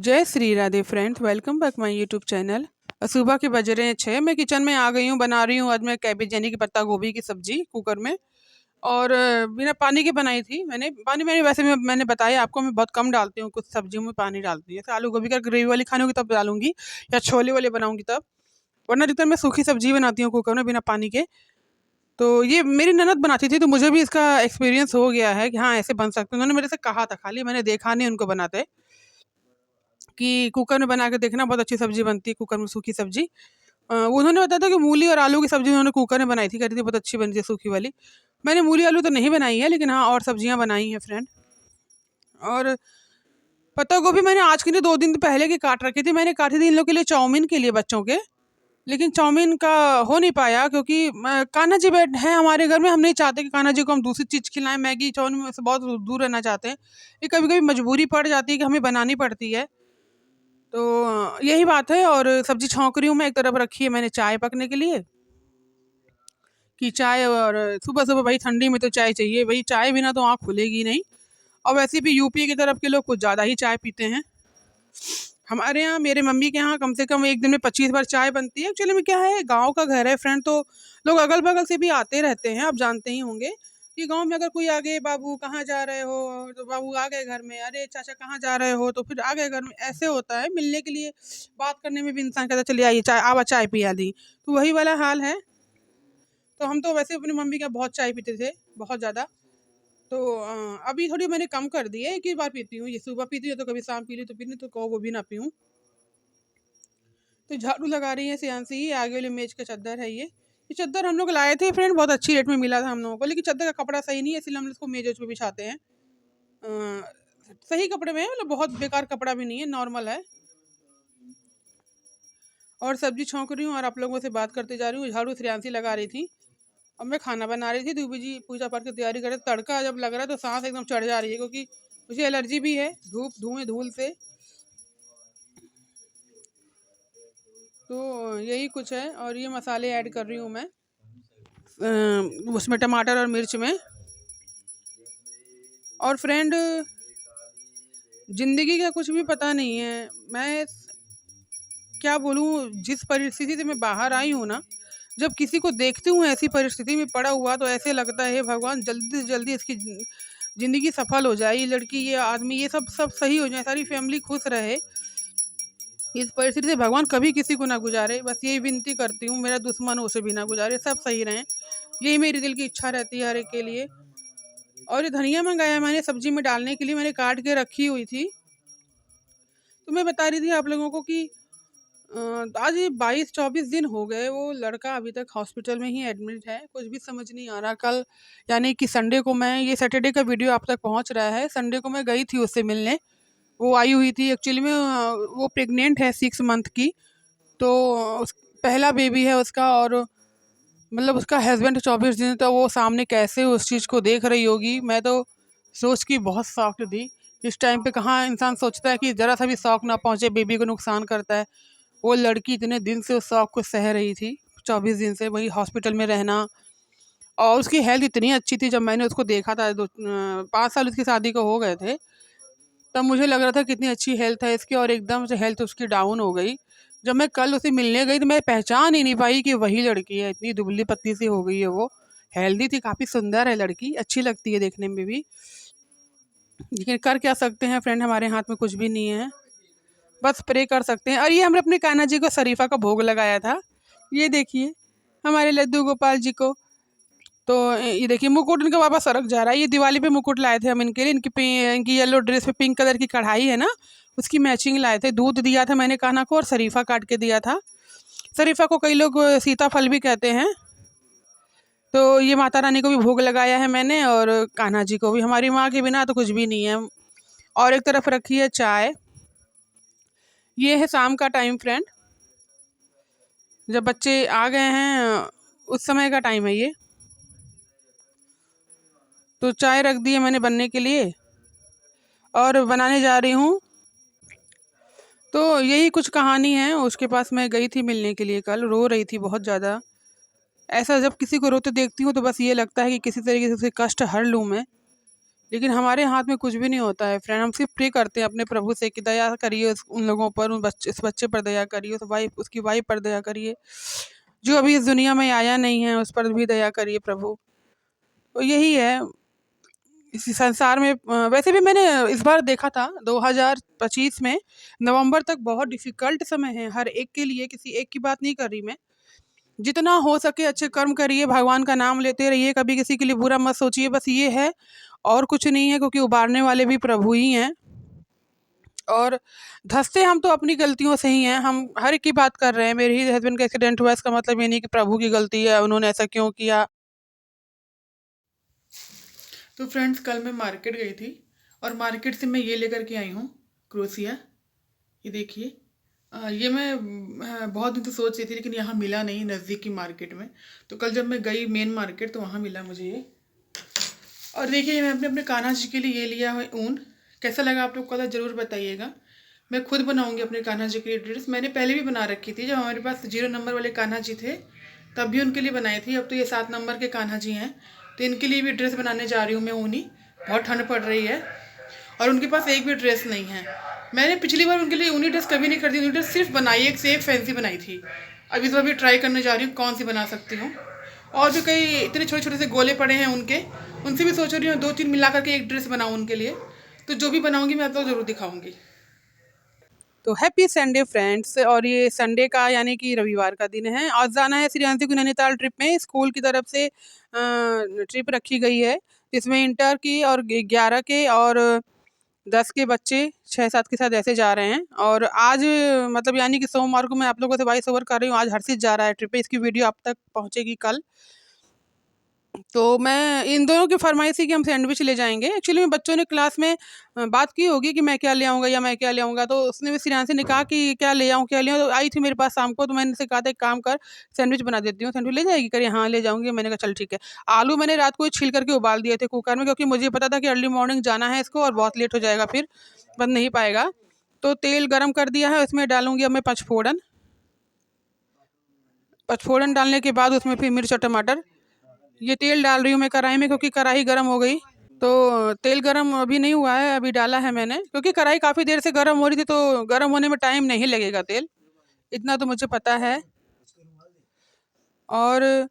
जय Shri Radhe friends, welcome back my YouTube channel. सुबह के बज रहे हैं 6। मैं किचन में आ गई हूँ, बना रही हूँ आज मैं कैबेज यानी कि पत्ता गोभी की सब्जी कुकर में। और बिना पानी के बनाई थी मैंने। पानी मैंने वैसे मैंने बताया आपको, मैं बहुत कम डालती हूँ, कुछ सब्जियों में पानी डालती हूँ। जैसे आलू गोभी का ग्रेवी वाली खानी होगी तब डालूंगी, या छोले वाले बनाऊंगी तब। वरना अधिकतर मैं सूखी सब्जी बनाती हूँ कुकर में बिना पानी के। तो ये मेरी ननद बनाती थी, तो मुझे भी इसका एक्सपीरियंस हो गया है कि हाँ ऐसे बन सकते हैं। उन्होंने मेरे से कहा था, खाली मैंने देखा नहीं उनको बनाते, कि कुकर में बना के देखना, बहुत अच्छी सब्जी बनती है कुकर में, सूखी सब्जी। उन्होंने बताया था कि मूली और आलू की सब्जी उन्होंने कुकर में बनाई थी, कह रही थी बहुत अच्छी बनती है सूखी वाली। मैंने मूली आलू तो नहीं बनाई है, लेकिन हाँ और सब्जियां बनाई हैं फ्रेंड। और पत्ता गोभी मैंने आज के लिए 2 दिन पहले की काट रखी थी। मैंने काटी थी इन लोग के लिए, चाउमीन के लिए, बच्चों के। लेकिन चाउमीन का हो नहीं पाया, क्योंकि कान्हा जी बैठ हैं हमारे घर में। हम नहीं चाहते कि कान्हा जी को हम दूसरी चीज़ खिलाएं, मैगी चाउमीन से बहुत दूर रहना चाहते हैं। ये कभी कभी मजबूरी पड़ जाती है कि हमें बनानी पड़ती है। तो यही बात है। और सब्जी छौंक रही हूँ मैं, एक तरफ रखी है मैंने चाय पकने के लिए, कि चाय, और सुबह सुबह भाई ठंडी में तो चाय चाहिए भाई, चाय बिना तो आँख खुलेगी नहीं। और वैसे भी यूपी की तरफ के लोग कुछ ज़्यादा ही चाय पीते हैं। हमारे यहाँ, मेरे मम्मी के यहाँ कम से कम एक दिन में 25 बार चाय बनती है। एक्चुअली में क्या है, गांव का घर है फ्रेंड, तो लोग अगल बगल से भी आते रहते हैं। आप जानते ही होंगे कि गांव में अगर कोई आ गए, बाबू कहाँ जा रहे हो, तो बाबू आ गए घर में, अरे चाचा कहाँ जा रहे हो, तो फिर आ गए घर में। ऐसे होता है, मिलने के लिए, बात करने में भी इंसान कहता चलिए आइए चाय, आवा चाय पिया दी। तो वही वाला हाल है। तो हम तो वैसे अपनी मम्मी के यहाँ बहुत चाय पीते थे, बहुत ज़्यादा। तो अभी थोड़ी मैंने कम कर दी है, एक ही बार पीती हूँ। ये सुबह पीती हूँ, तो कभी शाम पी ली तो पी ली, तो कहो वो भी ना पीऊँ। तो झाड़ू लगा रही है सियांसी, ही आगे वाले मेज का चद्दर है ये चद्दर हम लोग लाए थे फ्रेंड, बहुत अच्छी रेट में मिला था हम लोगों को। लेकिन चद्दर का कपड़ा सही नहीं है, इसलिए हम इसको मेज पे बिछाते हैं। सही कपड़े में है, मतलब बहुत बेकार कपड़ा भी नहीं है, नॉर्मल है। और सब्जी छौंक रही हूँ और आप लोगों से बात करते जा रही हूँ। झाड़ू श्रेयांसी लगा रही थी और मैं खाना बना रही थी। दूबी जी पूजा पाठ की तैयारी कर रहे थे। तड़का जब लग रहा है तो सांस एकदम चढ़ जा रही है, क्योंकि मुझे एलर्जी भी है धुएं धूल से। तो यही कुछ है। और ये मसाले ऐड कर रही हूँ मैं उसमें, टमाटर और मिर्च में। और फ्रेंड, ज़िंदगी का कुछ भी पता नहीं है। मैं क्या बोलूँ, जिस परिस्थिति से मैं बाहर आई हूँ ना, जब किसी को देखती हूँ ऐसी परिस्थिति में पड़ा हुआ, तो ऐसे लगता है भगवान जल्दी से जल्दी इसकी ज़िंदगी सफल हो जाए, ये लड़की, ये आदमी, ये सब सब सही हो जाए, सारी फैमिली खुश रहे। इस परिस्थिति से भगवान कभी किसी को ना गुजारे, बस यही विनती करती हूँ। मेरा दुश्मन उसे भी ना गुजारे, सब सही रहें, यही मेरी दिल की इच्छा रहती है हर एक के लिए। और ये धनिया मंगाया मैंने सब्जी में डालने के लिए, मैंने काट के रखी हुई थी। तो मैं बता रही थी आप लोगों को कि आज ये 22-24 दिन हो गए, वो लड़का अभी तक हॉस्पिटल में ही एडमिट है। कुछ भी समझ नहीं आ रहा। कल यानी कि संडे को, मैं, ये सैटरडे का वीडियो आप तक पहुंच रहा है, संडे को मैं गई थी उससे मिलने। वो आई हुई थी एक्चुअली में, वो प्रेग्नेंट है 6 मंथ की। तो उस पहला बेबी है उसका। और मतलब उसका हस्बैंड 24 दिन, तो वो सामने कैसे उस चीज़ को देख रही होगी, मैं तो सोच के बहुत शॉक्ड थी। इस टाइम पे कहाँ इंसान सोचता है कि ज़रा सा भी शौक ना पहुँचे, बेबी को नुकसान करता है। वो लड़की इतने दिन से उस शौक को सह रही थी, 24 दिन से वही हॉस्पिटल में रहना। और उसकी हेल्थ इतनी अच्छी थी, जब मैंने उसको देखा था, 5 साल उसकी शादी को हो गए थे, तब मुझे लग रहा था कितनी अच्छी हेल्थ है इसकी, और एकदम से हेल्थ उसकी डाउन हो गई। जब मैं कल उसे मिलने गई तो मैं पहचान ही नहीं पाई कि वही लड़की है। इतनी दुबली पतली सी हो गई है वो। हेल्दी थी, काफ़ी सुंदर है लड़की, अच्छी लगती है देखने में भी। लेकिन कर क्या सकते हैं फ्रेंड, हमारे हाथ में कुछ भी नहीं है, बस प्रे कर सकते हैं। और ये हमने अपने कान्हा जी को शरीफा का भोग लगाया था। ये देखिए हमारे लड्डू गोपाल जी को। तो ये देखिए मुकुट इनका वापस सरक जा रहा है। ये दिवाली पे मुकुट लाए थे हम इनके लिए। इनकी येलो ड्रेस पे पिंक कलर की कढ़ाई है ना, उसकी मैचिंग लाए थे। दूध दिया था मैंने कान्हा को, और शरीफा काट के दिया था। शरीफा को कई लोग सीताफल भी कहते हैं। तो ये माता रानी को भी भोग लगाया है मैंने, और कान्हा जी को भी। हमारी माँ के बिना तो कुछ भी नहीं है। और एक तरफ रखी है चाय। ये है शाम का टाइम फ्रेंड, जब बच्चे आ गए हैं उस समय का टाइम है ये। तो चाय रख दी है मैंने बनने के लिए, और बनाने जा रही हूँ। तो यही कुछ कहानी है। उसके पास मैं गई थी मिलने के लिए कल, रो रही थी बहुत ज़्यादा। ऐसा जब किसी को रोते देखती हूँ तो बस ये लगता है कि किसी तरीके से उसे कष्ट हर लूँ मैं। लेकिन हमारे हाथ में कुछ भी नहीं होता है फ्रेंड। हम सिर्फ प्रे करते हैं अपने प्रभु से कि दया करिए उन लोगों पर, इस बच्चे पर दया करिए, उसकी वाइफ पर दया करिए, जो अभी इस दुनिया में आया नहीं है उस पर भी दया करिए प्रभु। तो यही है इस संसार में। वैसे भी मैंने इस बार देखा था 2025 में नवंबर तक बहुत डिफ़िकल्ट समय है हर एक के लिए, किसी एक की बात नहीं कर रही मैं। जितना हो सके अच्छे कर्म करिए, भगवान का नाम लेते रहिए, कभी किसी के लिए बुरा मत सोचिए, बस ये है और कुछ नहीं है, क्योंकि उबारने वाले भी प्रभु ही हैं। और धँसते हम तो अपनी गलतियों से ही हैं, हम हर एक की बात कर रहे हैं। मेरे ही हस्बैंड का एक्सीडेंट हुआ, इसका मतलब ये नहीं कि प्रभु की गलती है, उन्होंने ऐसा क्यों किया। तो फ्रेंड्स कल मैं मार्केट गई थी और मार्केट से मैं ये लेकर के आई हूँ क्रोसिया। ये देखिए, ये मैं बहुत दिन से सोच रही थी लेकिन यहाँ मिला नहीं नज़दीक की मार्केट में। तो कल जब मैं गई मेन मार्केट तो वहाँ मिला मुझे ये। और देखिए मैं अपने अपने कान्हा जी के लिए ये लिया है ऊन। कैसा लगा आप लोग को ज़रूर बताइएगा। मैं खुद बनाऊँगी अपने कान्हा जी के लिए ड्रेस। मैंने पहले भी बना रखी थी, जब हमारे पास 0 नंबर वाले कान्हा जी थे तब भी उनके लिए बनाई थी। अब तो ये 7 नंबर के कान्हा जी हैं, तो इनके लिए भी ड्रेस बनाने जा रही हूँ मैं ऊनी। बहुत ठंड पड़ रही है और उनके पास एक भी ड्रेस नहीं है। मैंने पिछली बार उनके लिए ऊनी ड्रेस कभी नहीं करती, ऊनी ड्रेस सिर्फ बनाई, एक से एक फैंसी बनाई थी। अब इस बार भी ट्राई करने जा रही हूँ कौन सी बना सकती हूँ। और भी कई इतने छोटे छोटे से गोले पड़े हैं उनके, उनसे भी सोच रही हूँ 2-3 मिला करके एक ड्रेस बनाऊँ उनके लिए। तो जो भी बनाऊँगी मैं आप लोग ज़रूर दिखाऊँगी। तो हैप्पी संडे फ्रेंड्स। और ये संडे का यानी कि रविवार का दिन है और जाना है श्रेयांशी को नैनीताल ट्रिप में। स्कूल की तरफ से ट्रिप रखी गई है जिसमें इंटर की और 11 के और 10 के बच्चे 6-7 के साथ ऐसे जा रहे हैं। और आज मतलब यानी कि सोमवार को मैं आप लोगों से वॉइस ओवर कर रही हूँ। आज हर्षित जा रहा है ट्रिप पे, इसकी वीडियो आप तक पहुँचेगी कल। तो मैं इन दोनों की फरमाइश थी कि हम सैंडविच ले जाएँगे। एक्चुअली में बच्चों ने क्लास में बात की होगी कि मैं क्या ले आऊँगा या मैं क्या ले आऊँगा, तो उसने भी श्रेयांशी ने कहा कि क्या ले आऊँ, क्या ले आऊँ? तो आई थी मेरे पास शाम को, तो मैंने उससे कहा था एक काम कर सैंडविच बना देती हूँ, सैंडविच ले जाएगी? कह रही हाँ, ले जाऊँगी। मैंने कहा चल ठीक है। आलू मैंने रात को ही छील करके उबाल दिए थे कुकर में, क्योंकि मुझे पता था कि अर्ली मॉर्निंग जाना है इसको और बहुत लेट हो जाएगा, फिर बन नहीं पाएगा। तो तेल गरम कर दिया है, उसमें डालूँगी अब मैं पचफोड़न। पचफोड़न डालने के बाद उसमें फिर मिर्च और टमाटर। ये तेल डाल रही हूँ मैं कढ़ाई में क्योंकि कढ़ाई गरम हो गई। तो तेल गरम अभी नहीं हुआ है, अभी डाला है मैंने, क्योंकि कढ़ाई काफ़ी देर से गरम हो रही थी तो गरम होने में टाइम नहीं लगेगा तेल, इतना तो मुझे पता है। और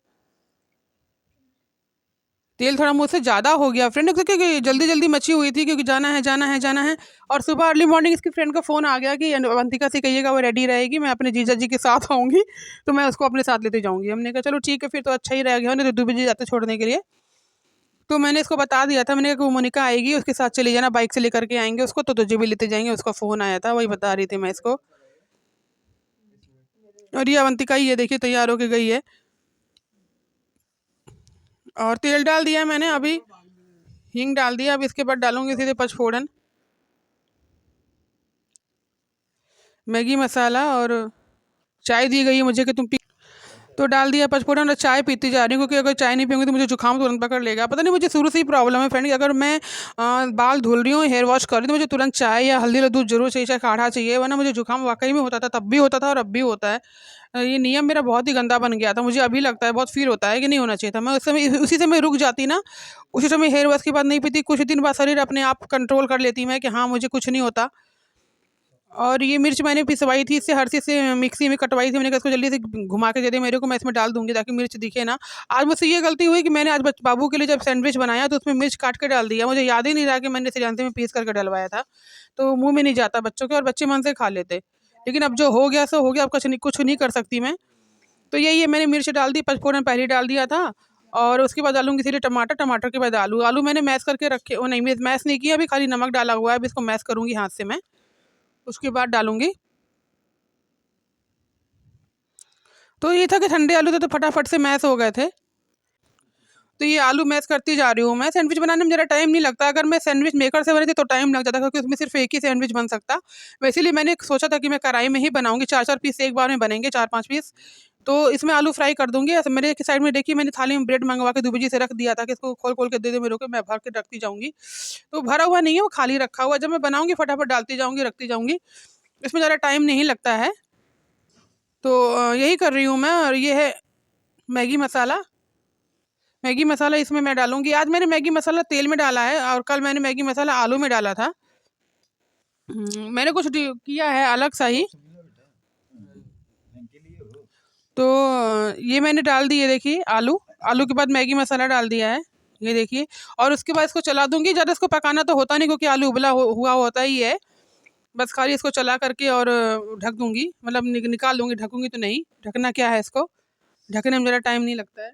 तेल थोड़ा मुझसे ज़्यादा हो गया फ्रेंड, क्योंकि जल्दी जल्दी मची हुई थी, क्योंकि जाना है जाना है जाना है। और सुबह अर्ली मॉर्निंग इसकी फ्रेंड का फ़ोन आ गया कि अवंतिका से कहिएगा वो रेडी रहेगी, मैं अपने जीजा जी के साथ आऊँगी, तो मैं उसको अपने साथ लेते जाऊँगी। हमने कहा चलो ठीक है फिर तो अच्छा ही रहेगा, नहीं तो 2 बजे जाते छोड़ने के लिए। तो मैंने इसको बता दिया था, मैंने कहा कि वो मोनिका आएगी उसके साथ चली जाना, बाइक से लेकर के आएँगे उसको, तो तुझे भी लेते जाएँगे। उसका फ़ोन आया था, वही बता रही थी मैं इसको। और ये अवंतिका ही है, देखिए तैयार होके गई है। और तेल डाल दिया मैंने, अभी हींग डाल दिया, अब इसके बाद डालूँगी सीधे पचफोड़न, मैगी मसाला, और चाय दी गई है मुझे कि तुम पी। तो डाल दिया पचफोड़न और चाय पीती जा रही हूँ, क्योंकि अगर चाय नहीं पीऊँगी तो मुझे जुकाम तुरंत पकड़ लेगा। पता नहीं मुझे शुरू से ही प्रॉब्लम है फ्रेंड, अगर मैं बाल धुल रही हूँ, हेयर वॉश कर रही हूँ, तो मुझे तुरंत चाय या हल्दी वाला दूध जरूर चाहिए, चाहे काढ़ा चाहिए, वरना मुझे जुकाम वाकई में होता था, तब भी होता था और अब भी होता है। ये नियम मेरा बहुत ही गंदा बन गया था, मुझे अभी लगता है, बहुत फील होता है कि नहीं होना चाहिए था। मैं उस समय उसी समय रुक जाती ना, उसी समय हेयर वॉश के बाद नहीं पीती, कुछ दिन बाद शरीर अपने आप कंट्रोल कर लेती मैं कि हाँ मुझे कुछ नहीं होता। और ये मिर्च मैंने पिसवाई थी, इससे हर्षित से मिक्सी में कटवाई थी, मैंने कहा इसको जल्दी से घुमा के दे दे मेरे को, मैं इसमें डाल दूंगी ताकि मिर्च दिखे ना। आज मुझसे ये गलती हुई कि मैंने आज बाबू के लिए जब सैंडविच बनाया तो उसमें मिर्च काट के डाल दिया, मुझे याद ही नहीं रहा कि मैंने सिरंजी में पीस करके डलवाया था। तो मुँह में नहीं जाता बच्चों के, और बच्चे मन से खा लेते। लेकिन अब जो हो गया सो हो गया, अब कुछ नहीं कर सकती मैं। तो यही है, मैंने मिर्च डाल दी, पचफोरन पहले डाल दिया था। और उसके बाद डालूंगी सीधे टमाटर, टमाटर के बाद आलू। आलू मैंने मैश करके रखे, वो नहीं मैश नहीं किया, अभी खाली नमक डाला हुआ है, अभी इसको मैश करूँगी हाथ से मैं, उसके बाद डालूंगी। तो ये था कि ठंडे आलू थे तो फटाफट से मैश हो गए थे। तो ये आलू मैश करती जा रही हूँ मैं। सैंडविच बनाने में ज़रा टाइम नहीं लगता, अगर मैं सैंडविच मेकर से बनी थी तो टाइम लग जाता, क्योंकि उसमें सिर्फ एक ही सैंडविच बन सकता। वैसे इसीलिए मैंने सोचा था कि मैं कढ़ाई में ही बनाऊंगी, 4-4 पीस एक बार में बनेंगे, 4-5 पीस। तो इसमें आलू फ्राई कर दूंगी। ऐसे मेरे एक साइड में देखिए, मैंने थाली में ब्रेड मंगवा के दुबजी से रख दिया था कि इसको खोल खोल के दे दे मेरे को, मैं भर के रखती जाऊँगी। तो भरा हुआ नहीं है, वो खाली रखा हुआ, जब मैं बनाऊँगी फटाफट डालती जाऊँगी, रखती जाऊँगी, इसमें ज़्यादा टाइम नहीं लगता है। तो यही कर रही हूँ मैं। और ये है मैगी मसाला, मैगी मसाला इसमें मैं डालूंगी। आज मैंने मैगी मसाला तेल में डाला है और कल मैंने मैगी मसाला आलू में डाला था। मैंने कुछ किया है अलग सा ही। तो ये मैंने डाल दिए, देखिए आलू, आलू के बाद मैगी मसाला डाल दिया है, ये देखिए। और उसके बाद इसको चला दूंगी। ज़्यादा इसको पकाना तो होता नहीं क्योंकि आलू उबला हुआ होता ही है। बस खाली इसको चला करके और ढक दूंगी, मतलब निकाल दूंगी। ढकूंगी तो नहीं, ढकना क्या है, इसको ढकने में ज़रा टाइम नहीं लगता है,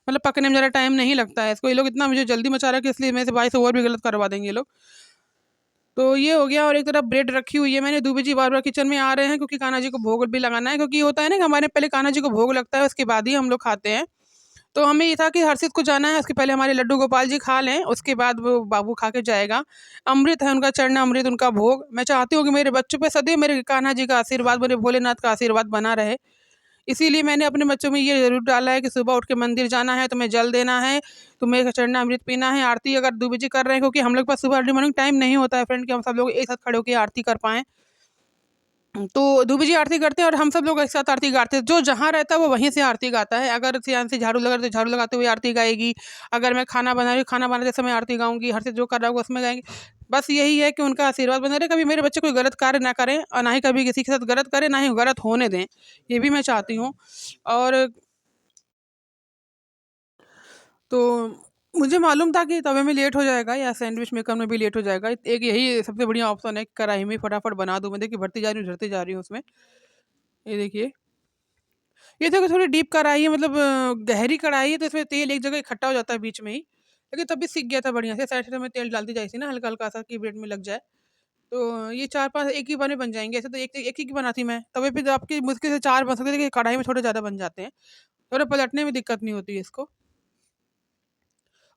मतलब पकने में ज़रा टाइम नहीं लगता है इसको। ये लोग इतना मुझे जल्दी मचा रहा है कि इसलिए मेरे से भाई से और भी गलत करवा देंगे ये लोग। तो ये हो गया। और एक तरफ ब्रेड रखी हुई है मैंने। दूबी जी बार बार किचन में आ रहे हैं क्योंकि कान्हा जी को भोग भी लगाना है, क्योंकि होता है ना कि हमारे पहले कान्हा जी को भोग लगता है, उसके बाद ही हम लोग खाते हैं। तो हमें ये था कि हर्षित को जाना है, उसके पहले हमारे लड्डू गोपाल जी खा लें, उसके बाद वो बाबू खा के जाएगा। अमृत है उनका चढ़ना, अमृत उनका भोग। मैं चाहती हूँ कि मेरे बच्चों पे सदैव मेरे कान्हा जी का आशीर्वाद, मेरे भोलेनाथ का आशीर्वाद बना रहे। इसीलिए मैंने अपने बच्चों में ये ज़रूर डाला है कि सुबह उठ के मंदिर जाना है, तुम्हें जल देना है, तुम्हें चढ़ना अमृत पीना है। आरती अगर दूबी जी कर रहे हैं, क्योंकि हम लोग के पास सुबह अर्ली मॉर्निंग टाइम नहीं होता है फ्रेंड कि हम सब लोग एक साथ खड़े होकर आरती कर पाएँ। तो दूबी जी आरती करते हैं और हम सब लोग एक साथ आरती गाते हैं। जो जहाँ रहता है वो वहीं से आरती गाता है। अगर सियान से झाड़ू लगा रही है तो झाड़ू लगाते हुए आरती गाएगी। अगर मैं खाना बना रही हूँ, खाना बनाते समय आरती गाऊंगी। हर से जो कर रहा होगा उसमें गाएंगे। बस यही है कि उनका आशीर्वाद बना रहे, कभी मेरे बच्चे कोई गलत कार्य ना करें और ना ही कभी किसी के साथ गलत करें, ना ही गलत होने दें, ये भी मैं चाहती हूँ। और तो मुझे मालूम था कि तवे में लेट हो जाएगा या सैंडविच मेकर में भी लेट हो जाएगा। एक यही सबसे बढ़िया ऑप्शन है कि कढ़ाई में फटाफट बना दूँ। मैं देखिए भरती जा रही हूँ, झरती जा रही हूँ उसमें। ये देखिए, ये देखो थोड़ी डीप कढ़ाई है, मतलब गहरी कढ़ाई है, तो इसमें तेल एक जगह इकट्ठा हो जाता है बीच में ही। लेकिन तब भी सीख गया था बढ़िया से। साइड से मैं तेल डालती जाए थी ना, हल्का हल्का सा कि ब्रेड में लग जाए। तो ये 4-5 एक ही बार में बन जाएँगे। ऐसे तो एक ही की बनाती मैं। तवे पे तो आपकी मुश्किल से 4 बन सकते हैं, लेकिन कढ़ाई में थोड़े ज़्यादा बन जाते हैं। थोड़ा पलटने में दिक्कत नहीं होती है इसको।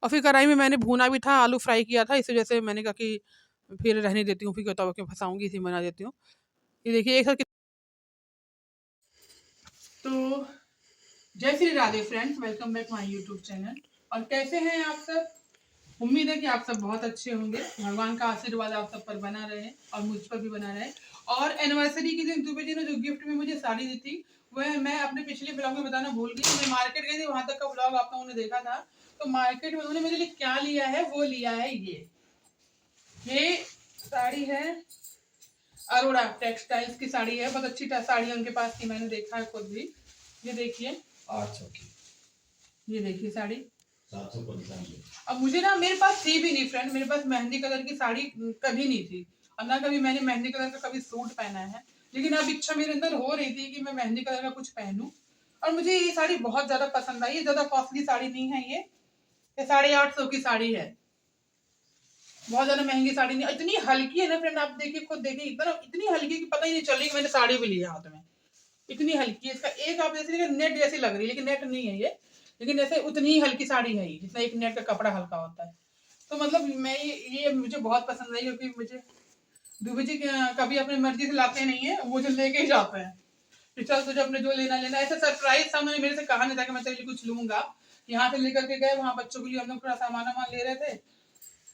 और फिर कढ़ाई में मैंने भूना भी था, आलू फ्राई किया था, इस वजह से मैंने कहा कि फिर रहने देती हूँ, फिर क्यों तवा क्यों फँसाऊँगी, इसी में बना देती हूँ। ये देखिए एक साथ तो जय Shri Radhe friends, welcome back my YouTube channel. और कैसे हैं आप सब? उम्मीद है कि आप सब बहुत अच्छे होंगे। भगवान का आशीर्वाद आप सब पर बना रहे और मुझ पर भी बना रहे। और एनिवर्सरी के दिन दुबे जी ने जो गिफ्ट में मुझे साड़ी दी थी, वह मैं अपने पिछले ब्लॉग में बताना भूल गई। मैं मार्केट गई थी, वहां तक का ब्लॉग आप लोगों ने देखा था। तो मार्केट में उन्होंने मेरे लिए क्या लिया है, वो लिया है ये साड़ी है। अरोड़ा टेक्सटाइल्स की साड़ी है, बहुत अच्छी साड़ी उनके पास थी, मैंने देखा है खुद भी। ये देखिए, ये देखिए साड़ी 755। अब मुझे ना, मेरे पास थी भी नहीं फ्रेंड, मेरे पास मेहंदी कलर की साड़ी कभी नहीं थी और ना कभी मैंने मेहंदी कलर का कभी सूट पहना है। लेकिन अब इच्छा मेरे अंदर हो रही थी कि मैं मेहंदी कलर का कुछ पहनूं। और मुझे ये साड़ी बहुत ज्यादा पसंद आई। ये ज्यादा कॉस्टली साड़ी नहीं है, ये 850 की साड़ी है। बहुत ज्यादा महंगी साड़ी नहीं, इतनी हल्की है ना फ्रेंड, आप देखिए खुद देखिए, इतनी हल्की कि पता ही नहीं चल रही कि मैंने साड़ी भी ली है हाथ में। इतनी हल्की है। इसका एक आप जैसे नेट जैसी लग रही है, लेकिन नेट नहीं है ये। लेकिन जैसे उतनी ही हल्की साड़ी है ये, जितना एक नेट का कपड़ा हल्का होता है। तो मतलब मैं ये मुझे बहुत पसंद आई, क्योंकि मुझे दुबे जी कभी अपनी मर्जी से लाते नहीं है, वो जो लेके ही जाते हैं कि चल तुझे अपने जो लेना लेना। ऐसा सरप्राइज था, उन्होंने मेरे से कहा नहीं था कि मैं तेरे लिए कुछ लूंगा। यहाँ से लेकर के गए, वहाँ बच्चों के लिए हम लोग थोड़ा सामान वामान ले रहे थे,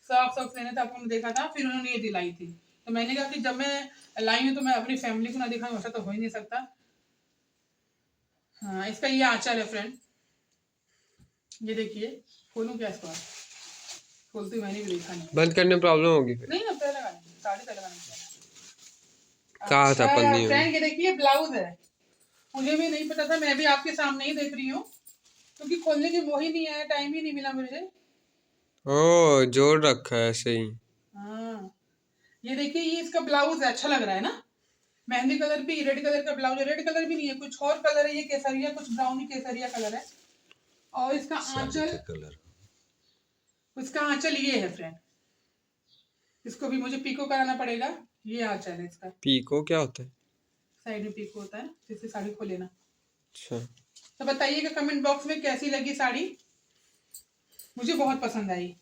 सॉक्स लेने थे, आपको देखा था। फिर उन्होंने ये दिलाई थी। तो मैंने कहा कि जब मैं लाई हूँ तो मैं अपनी फैमिली को ना दिखाऊं, ऐसा तो हो ही नहीं सकता। हाँ, इसका ये आंचल है फ्रेंड, ये देखिए। खोलूं क्या इसको? खोलते मैंने भी देखा नहीं। बंद करने में प्रॉब्लम होगी फिर। नहीं ना, पहले लगाने साड़ी पहले लगाने। कहा था अच्छा पन्नी में। फ्रेंड, ये देखिए ब्लाउज है। मुझे भी नहीं पता था, मैं भी आपके सामने ही देख रही हूँ, क्योंकि खोलने की वो ही नहीं आया, टाइम ही नहीं मिला मुझे। ओ, जोड़ रखा है ऐसे ही। हाँ, ये देखिए, ये इसका ब्लाउज है, अच्छा लग रहा है ना। मेहंदी कलर भी, रेड कलर का ब्लाउज है। रेड कलर भी नहीं है, कुछ और कलर है, ये केसरिया, कुछ ब्राउनी केसरिया कलर है। और इसका आंचल, इसका आंचल ये है फ्रेंड। इसको भी मुझे पीको कराना पड़ेगा। ये आंचल है इसका। पीको क्या होता है? साइड में पीको होता है, जिससे साड़ी खोले ना। अच्छा, तो बताइएगा कमेंट बॉक्स में कैसी लगी साड़ी। मुझे बहुत पसंद आई।